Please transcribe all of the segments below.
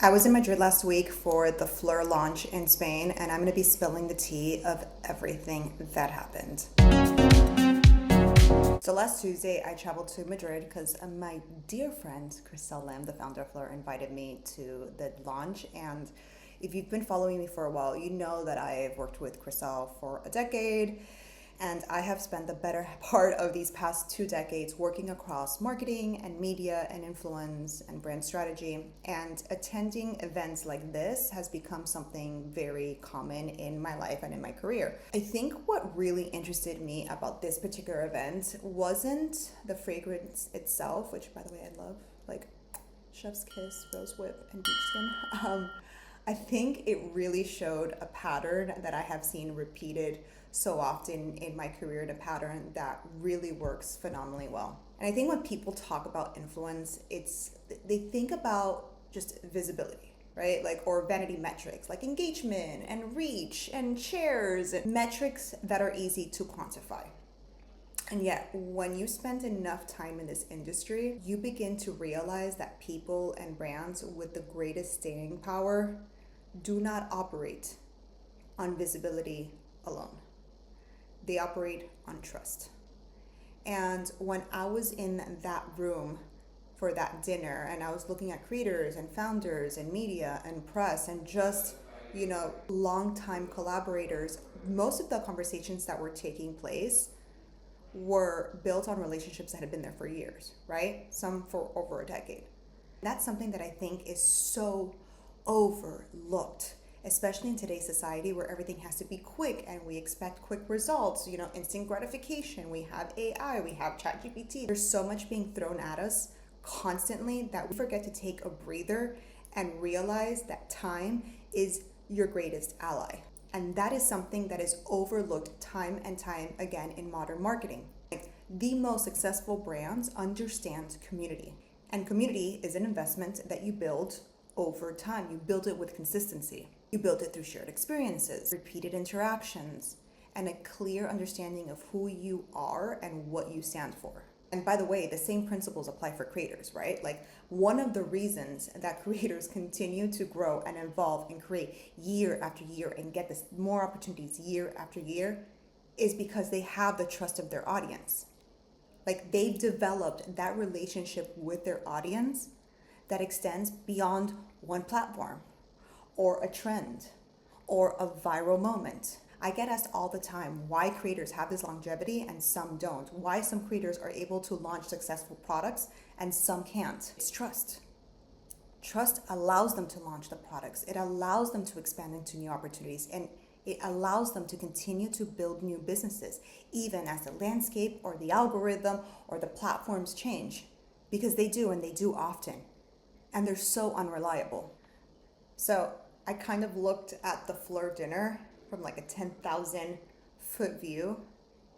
I was in Madrid last week for the PHLUR launch in Spain, and I'm going to be spilling the tea of everything that happened. So last Tuesday, I traveled to Madrid because my dear friend, Chriselle Lim, the founder of PHLUR, invited me to the launch. And if you've been following me for a while, you know that I've worked with Chriselle for a decade. And I have spent the better part of these past 2 decades working across marketing and media and influence and brand strategy. And attending events like this has become something very common in my life and in my career. I think what really interested me about this particular event wasn't the fragrance itself, which by the way I love, like Chef's Kiss, Rose Whip, and Beach Skin. I think it really showed a pattern that I have seen repeated so often in my career, a pattern that really works phenomenally well. And I think when people talk about influence, they think about just visibility, right? Like, or vanity metrics like engagement and reach and shares, and metrics that are easy to quantify. And yet, when you spend enough time in this industry, you begin to realize that people and brands with the greatest staying power do not operate on visibility alone. They operate on trust. And when I was in that room for that dinner and I was looking at creators and founders and media and press and just, longtime collaborators, most of the conversations that were taking place were built on relationships that had been there for years, right? Some for over a decade. That's something that I think is so overlooked, especially in today's society where everything has to be quick and we expect quick results, instant gratification. We have AI, we have ChatGPT. There's so much being thrown at us constantly that we forget to take a breather and realize that time is your greatest ally. And that is something that is overlooked time and time again in modern marketing. Like, the most successful brands understand community. And community is an investment that you build over time. You build it with consistency. You build it through shared experiences, repeated interactions, and a clear understanding of who you are and what you stand for. And by the way, the same principles apply for creators, right? Like, one of the reasons that creators continue to grow and evolve and create year after year and get this more opportunities year after year is because they have the trust of their audience. Like, they've developed that relationship with their audience that extends beyond one platform or a trend or a viral moment. I get asked all the time why creators have this longevity and some don't. Why some creators are able to launch successful products and some can't. It's trust. Trust allows them to launch the products. It allows them to expand into new opportunities, and it allows them to continue to build new businesses, even as the landscape or the algorithm or the platforms change, because they do, and they do often. And they're so unreliable. So I kind of looked at the PHLUR dinner from like a 10,000 foot view,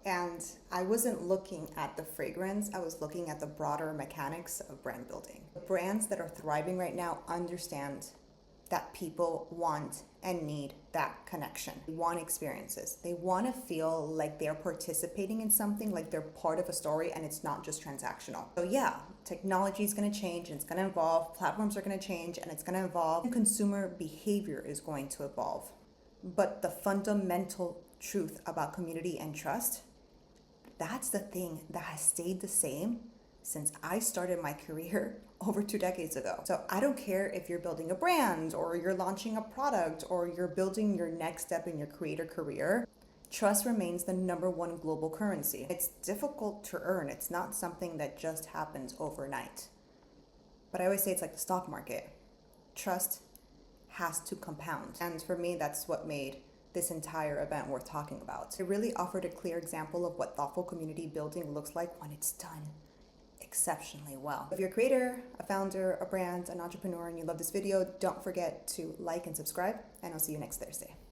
and I wasn't looking at the fragrance, I was looking at the broader mechanics of brand building. The brands that are thriving right now understand that people want and need that connection. They want experiences. They want to feel like they're participating in something, like they're part of a story, and it's not just transactional. So yeah, technology is going to change and it's going to evolve. Platforms are going to change and it's going to evolve. And consumer behavior is going to evolve. But the fundamental truth about community and trust, that's the thing that has stayed the same since I started my career over 2 decades ago. So I don't care if you're building a brand or you're launching a product or you're building your next step in your creator career, trust remains the #1 global currency. It's difficult to earn. It's not something that just happens overnight. But I always say it's like the stock market. Trust has to compound. And for me, that's what made this entire event worth talking about. It really offered a clear example of what thoughtful community building looks like when it's done exceptionally well. If you're a creator, a founder, a brand, an entrepreneur, and you love this video, don't forget to like and subscribe, and I'll see you next Thursday.